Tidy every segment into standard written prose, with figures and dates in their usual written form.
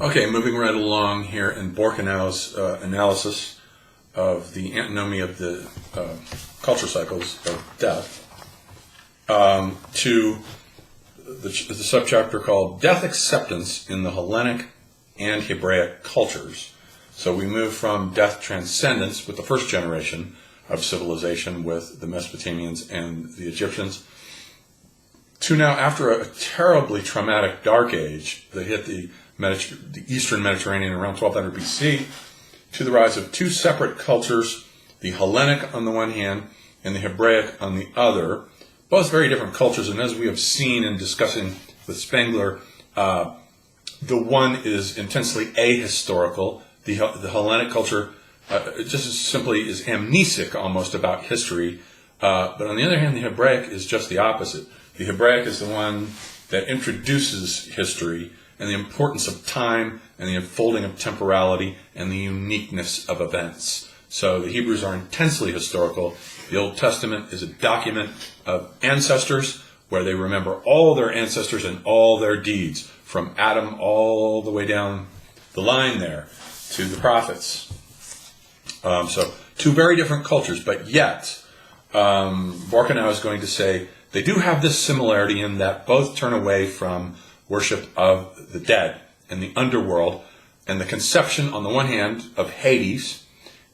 Okay, moving right along here in Birkenau's analysis of the antinomy of the culture cycles of death, to the subchapter called DeathAcceptance in the Hellenic and Hebraic cultures. So we move from death transcendence with the first generation of civilization with the Mesopotamians and the Egyptians to now, after a terribly traumatic dark age that hit the Eastern Mediterranean around 1200 BC, to the rise of two separate cultures, the Hellenic on the one hand and the Hebraic on the other, both very different cultures. And as we have seen in discussing with Spengler, the one is intensely ahistorical. The Hellenic culture just as simply is amnesic almost about history. But on the other hand, the Hebraic is just the opposite. The Hebraic is the one that introduces history and the importance of time and the unfolding of temporality and the uniqueness of events. So the Hebrews are intensely historical. The Old Testament is a document of ancestors where they remember all their ancestors and all their deeds, from Adam all the way down the line there to the prophets. So two very different cultures, but yet Birkenau is going to say they do have this similarity in that both turn away from worship of the dead and the underworld and the conception on the one hand of Hades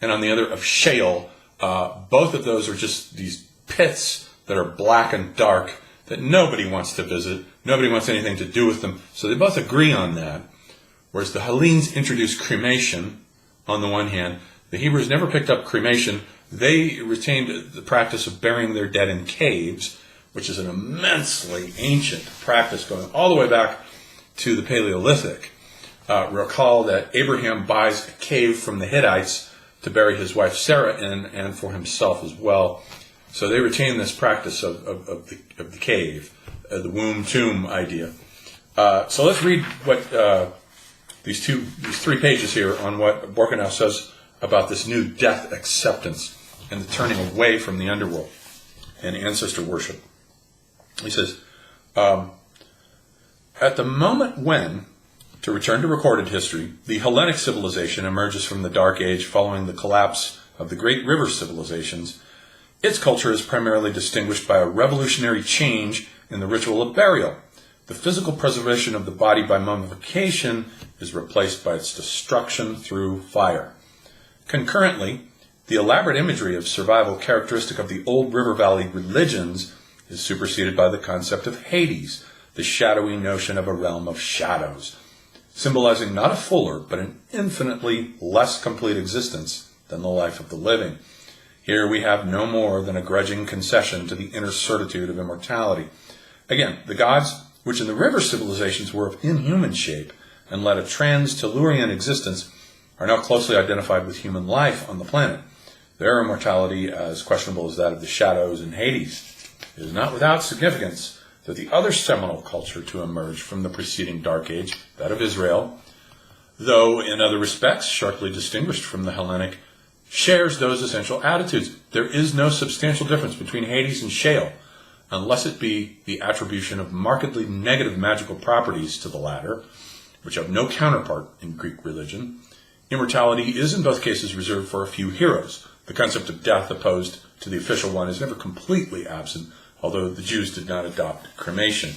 and on the other of Sheol. Both of those are just these pits that are black and dark that nobody wants to visit. Nobody wants anything to do with them. So they both agree on that. Whereas the Hellenes introduced cremation on the one hand. The Hebrews never picked up cremation. They retained the practice of burying their dead in caves, which is an immensely ancient practice going all the way back to the Paleolithic. Recall that Abraham buys a cave from the Hittites to bury his wife Sarah in, and for himself as well. So they retain this practice of the cave, the womb tomb idea. So let's read what these three pages here on what Birkenau says about this new death acceptance and the turning away from the underworld and ancestor worship. He says, at the moment when, to return to recorded history, the Hellenic civilization emerges from the Dark Age following the collapse of the great river civilizations, its culture is primarily distinguished by a revolutionary change in the ritual of burial. The physical preservation of the body by mummification is replaced by its destruction through fire. Concurrently, the elaborate imagery of survival characteristic of the old river valley religions is superseded by the concept of Hades, the shadowy notion of a realm of shadows, symbolizing not a fuller but an infinitely less complete existence than the life of the living. Here we have no more than a grudging concession to the inner certitude of immortality. Again, the gods, which in the river civilizations were of inhuman shape and led a trans-Tellurian existence, are now closely identified with human life on the planet. Their immortality, as questionable as that of the shadows in Hades, is not without significance that the other seminal culture to emerge from the preceding Dark Age, that of Israel, though in other respects sharply distinguished from the Hellenic, shares those essential attitudes. There is no substantial difference between Hades and Sheol, unless it be the attribution of markedly negative magical properties to the latter, which have no counterpart in Greek religion. Immortality is in both cases reserved for a few heroes. The concept of death opposed to the official one is never completely absent, although the Jews did not adopt cremation.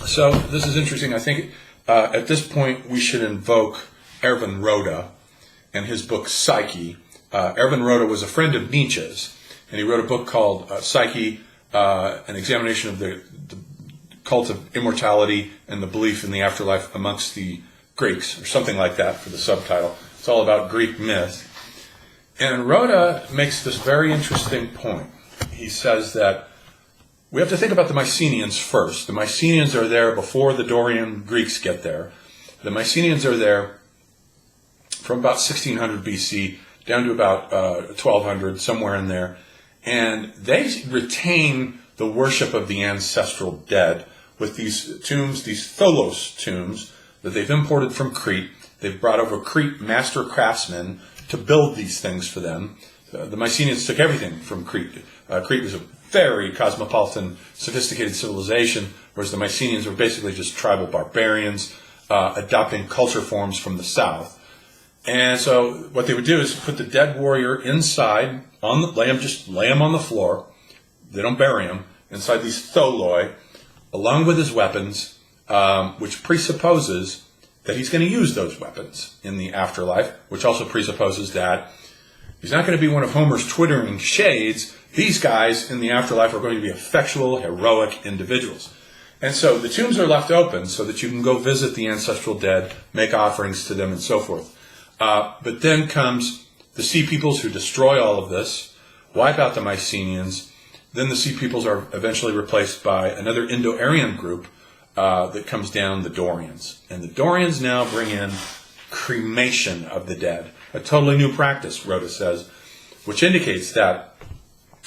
So this is interesting. I think at this point we should invoke Erwin Roda and his book Psyche. Erwin Roda was a friend of Nietzsche's, and he wrote a book called Psyche, an examination of the cult of immortality and the belief in the afterlife amongst the Greeks, or something like that for the subtitle. It's all about Greek myth. And Rhoda makes this very interesting point. He says that we have to think about the Mycenaeans first. The Mycenaeans are there before the Dorian Greeks get there. The Mycenaeans are there from about 1600 BC down to about 1200, somewhere in there. And they retain the worship of the ancestral dead with these tombs, these tholos tombs, that they've imported from Crete. They've brought over Crete master craftsmen to build these things for them. The Mycenaeans took everything from Crete. Crete was a very cosmopolitan, sophisticated civilization, whereas the Mycenaeans were basically just tribal barbarians. adopting culture forms from the south. And so what they would do is put the dead warrior inside, lay him on the floor. They don't bury him, inside these tholoi, along with his weapons, which presupposes that he's going to use those weapons in the afterlife, which also presupposes that he's not going to be one of Homer's twittering shades. These guys in the afterlife are going to be effectual, heroic individuals. And so the tombs are left open so that you can go visit the ancestral dead, make offerings to them, and so forth. But then comes the Sea Peoples, who destroy all of this, wipe out the Mycenaeans. Then the Sea Peoples are eventually replaced by another Indo-Aryan group that comes down, the Dorians. And the Dorians now bring in cremation of the dead, a totally new practice, Rhoda says, which indicates that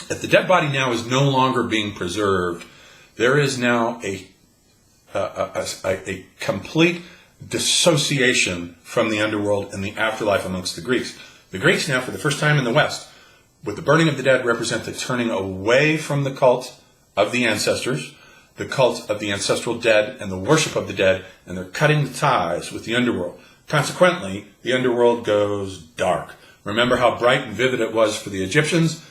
if the dead body now is no longer being preserved, there is now a complete dissociation from the underworld and the afterlife amongst the Greeks. The Greeks now, for the first time in the West, with the burning of the dead, represent the turning away from the cult of the ancestors, the cult of the ancestral dead and the worship of the dead, and they're cutting the ties with the underworld. Consequently, the underworld goes dark. Remember how bright and vivid it was for the Egyptians?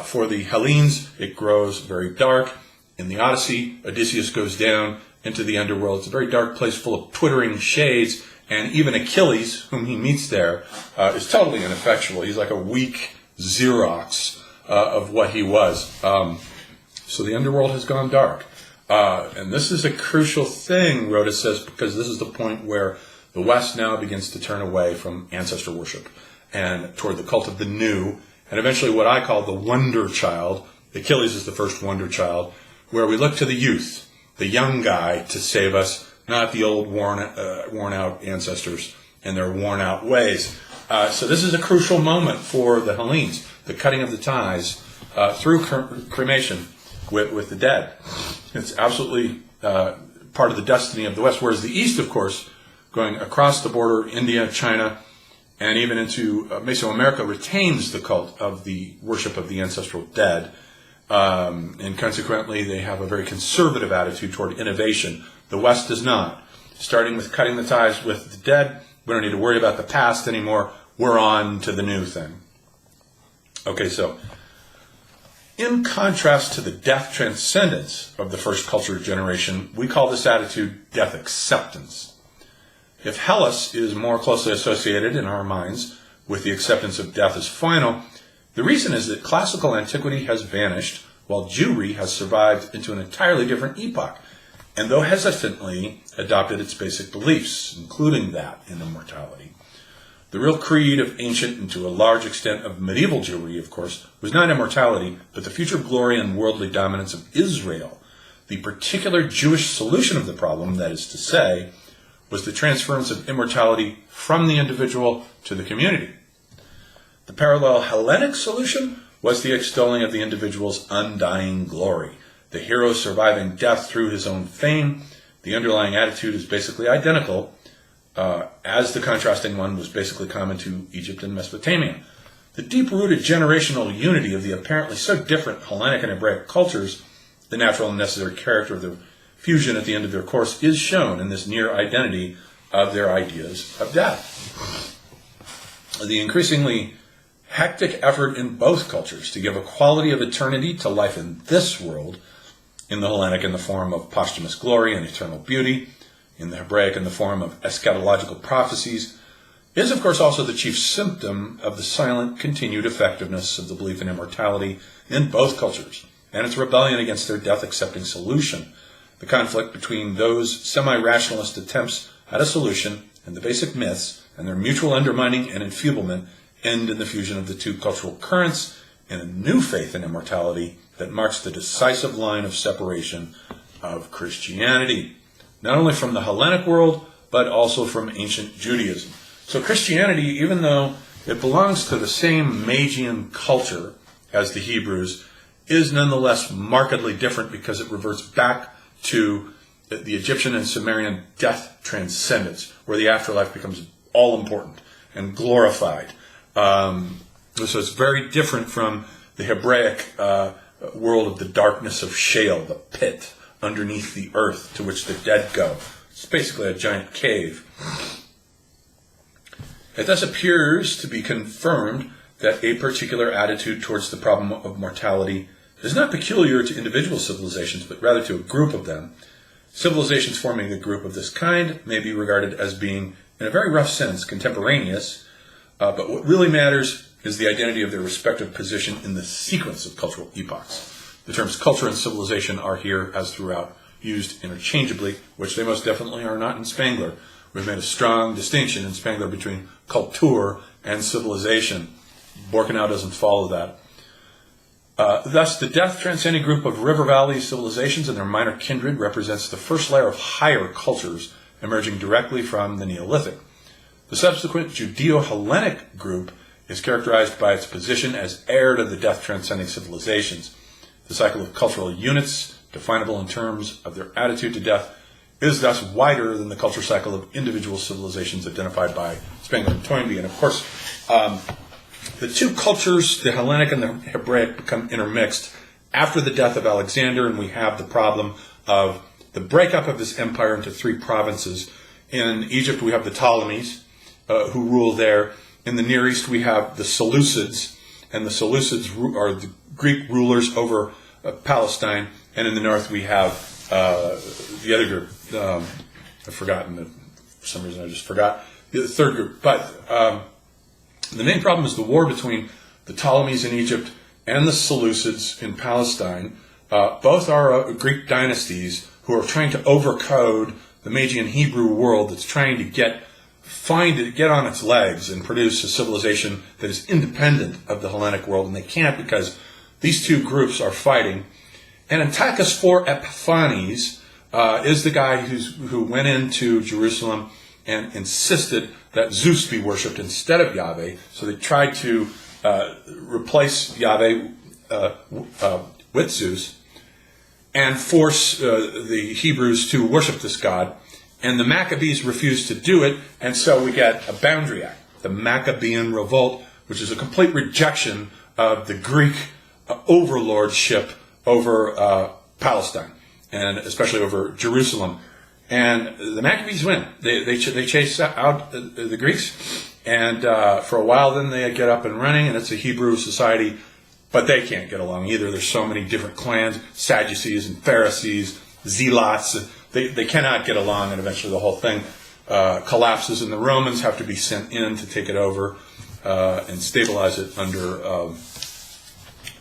For the Hellenes, it grows very dark. In the Odyssey, Odysseus goes down into the underworld. It's a very dark place full of twittering shades, and even Achilles, whom he meets there, is totally ineffectual. He's like a weak Xerox of what he was. So the underworld has gone dark. And this is a crucial thing, Rhoda says, because this is the point where the West now begins to turn away from ancestor worship and toward the cult of the new, and eventually what I call the wonder child. Achilles is the first wonder child, where we look to the youth, the young guy, to save us, not the old worn-out ancestors and their worn-out ways. So this is a crucial moment for the Hellenes, the cutting of the ties through cremation with the dead. It's absolutely part of the destiny of the West, whereas the East, of course, going across the border, India, China, and even into Mesoamerica, retains the cult of the worship of the ancestral dead. And consequently, they have a very conservative attitude toward innovation. The West does not. Starting with cutting the ties with the dead, we don't need to worry about the past anymore. We're on to the new thing. Okay, so in contrast to the death transcendence of the first culture generation, we call this attitude death acceptance. If Hellas is more closely associated in our minds with the acceptance of death as final, the reason is that classical antiquity has vanished while Jewry has survived into an entirely different epoch, and though hesitantly adopted its basic beliefs, including that in immortality. The real creed of ancient and to a large extent of medieval Jewry, of course, was not immortality, but the future glory and worldly dominance of Israel. The particular Jewish solution of the problem, that is to say, was the transference of immortality from the individual to the community. The parallel Hellenic solution was the extolling of the individual's undying glory, the hero surviving death through his own fame. The underlying attitude is basically identical, as the contrasting one was basically common to Egypt and Mesopotamia. The deep-rooted generational unity of the apparently so different Hellenic and Hebraic cultures, the natural and necessary character of the fusion at the end of their course, is shown in this near identity of their ideas of death. The increasingly hectic effort in both cultures to give a quality of eternity to life in this world, in the Hellenic in the form of posthumous glory and eternal beauty, in the Hebraic in the form of eschatological prophecies, is of course also the chief symptom of the silent continued effectiveness of the belief in immortality in both cultures, and its rebellion against their death-accepting solution. The conflict between those semi-rationalist attempts at a solution and the basic myths and their mutual undermining and enfeeblement end in the fusion of the two cultural currents in a new faith in immortality that marks the decisive line of separation of Christianity, not only from the Hellenic world, but also from ancient Judaism. So Christianity, even though it belongs to the same Magian culture as the Hebrews, is nonetheless markedly different because it reverts back to the Egyptian and Sumerian death transcendence, where the afterlife becomes all important and glorified. So it's very different from the Hebraic world of the darkness of Sheol, the pit underneath the earth to which the dead go. It's basically a giant cave. It thus appears to be confirmed that a particular attitude towards the problem of mortality is not peculiar to individual civilizations, but rather to a group of them. Civilizations forming a group of this kind may be regarded as being, in a very rough sense, contemporaneous, but what really matters is the identity of their respective position in the sequence of cultural epochs. The terms culture and civilization are here, as throughout, used interchangeably, which they most definitely are not in Spengler. We've made a strong distinction in Spengler between culture and civilization. Birkenau doesn't follow that. Thus, the death-transcending group of river valley civilizations and their minor kindred represents the first layer of higher cultures emerging directly from the Neolithic. The subsequent Judeo-Hellenic group is characterized by its position as heir to the death-transcending civilizations. The cycle of cultural units, definable in terms of their attitude to death, is thus wider than the culture cycle of individual civilizations identified by Spengler and Toynbee. And of course, the two cultures, the Hellenic and the Hebraic, become intermixed after the death of Alexander, and we have the problem of the breakup of this empire into three provinces. In Egypt, we have the Ptolemies, who rule there. In the Near East, we have the Seleucids, and the Seleucids are the Greek rulers over Palestine. And in the north, we have the other group. I've forgotten. For some reason, I just forgot. The third group. But the main problem is the war between the Ptolemies in Egypt and the Seleucids in Palestine. Both are Greek dynasties who are trying to overcode the Magian Hebrew world that's trying to get on its legs and produce a civilization that is independent of the Hellenic world, and they can't because these two groups are fighting. And Antiochus IV Epiphanes is the guy who went into Jerusalem and insisted that Zeus be worshipped instead of Yahweh. So they tried to replace Yahweh with Zeus and force the Hebrews to worship this god. And the Maccabees refused to do it, and so we get a boundary act, the Maccabean Revolt, which is a complete rejection of the Greek overlordship over Palestine, and especially over Jerusalem. And the Maccabees win. They chase out the Greeks, and for a while then they get up and running, and it's a Hebrew society, but they can't get along either. There's so many different clans, Sadducees and Pharisees, Zealots. They cannot get along, and eventually the whole thing collapses, and the Romans have to be sent in to take it over and stabilize it under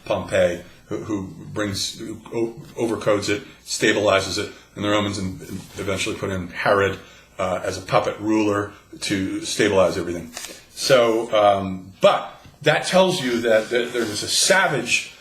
Pompey, who overcodes it, stabilizes it, and the Romans eventually put in Herod as a puppet ruler to stabilize everything. So, but that tells you that there was a savage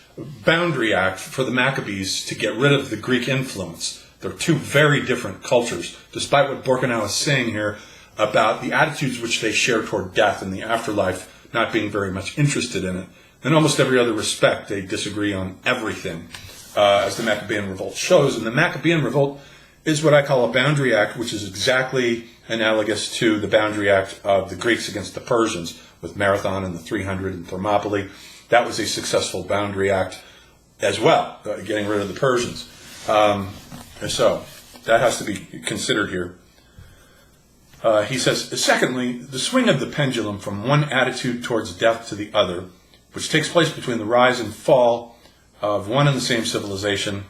boundary act for the Maccabees to get rid of the Greek influence. They're two very different cultures, despite what Birkenau is saying here about the attitudes which they share toward death and the afterlife, not being very much interested in it. In almost every other respect, they disagree on everything, as the Maccabean Revolt shows. And the Maccabean Revolt is what I call a boundary act, which is exactly analogous to the boundary act of the Greeks against the Persians, with Marathon and the 300 in Thermopylae. That was a successful boundary act as well, getting rid of the Persians. So that has to be considered here. He says, secondly, the swing of the pendulum from one attitude towards death to the other, which takes place between the rise and fall of one and the same civilization,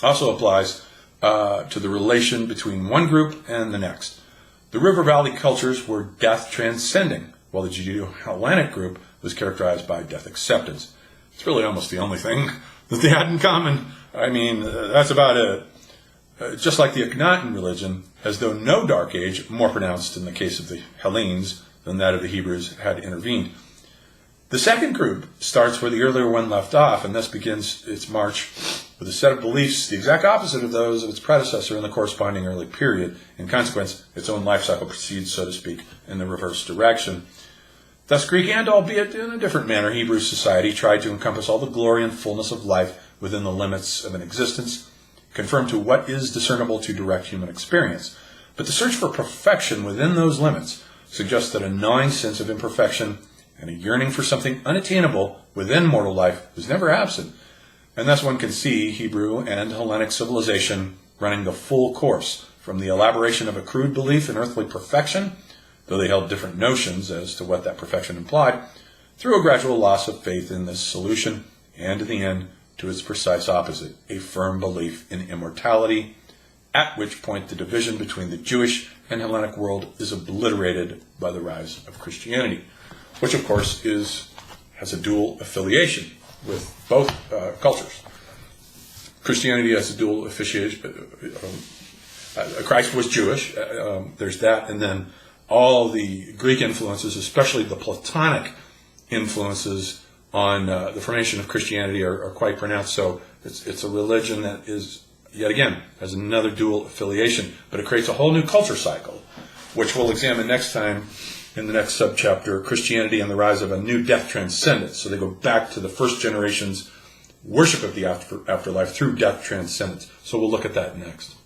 also applies to the relation between one group and the next. The River Valley cultures were death-transcending, while the Judeo-Hellenic group was characterized by death acceptance. It's really almost the only thing that they had in common. I mean, that's about it. Just like the Akhenaten religion, as though no dark age, more pronounced in the case of the Hellenes than that of the Hebrews, had intervened. The second group starts where the earlier one left off, and thus begins its march with a set of beliefs the exact opposite of those of its predecessor in the corresponding early period. In consequence, its own life cycle proceeds, so to speak, in the reverse direction. Thus, Greek and, albeit in a different manner, Hebrew society tried to encompass all the glory and fullness of life within the limits of an existence, conform to what is discernible to direct human experience. But the search for perfection within those limits suggests that a gnawing sense of imperfection and a yearning for something unattainable within mortal life was never absent. And thus one can see Hebrew and Hellenic civilization running the full course from the elaboration of a crude belief in earthly perfection, though they held different notions as to what that perfection implied, through a gradual loss of faith in this solution, and in the end, to its precise opposite, a firm belief in immortality, at which point the division between the Jewish and Hellenic world is obliterated by the rise of Christianity, which of course has a dual affiliation with both cultures. Christianity has a dual affiliation. Christ was Jewish, there's that, and then all the Greek influences, especially the Platonic influences on the formation of Christianity are quite pronounced. So it's a religion that is, yet again, has another dual affiliation, but it creates a whole new culture cycle, which we'll examine next time in the next subchapter, Christianity and the Rise of a New Death Transcendence. So they go back to the first generation's worship of the afterlife through death transcendence. So we'll look at that next.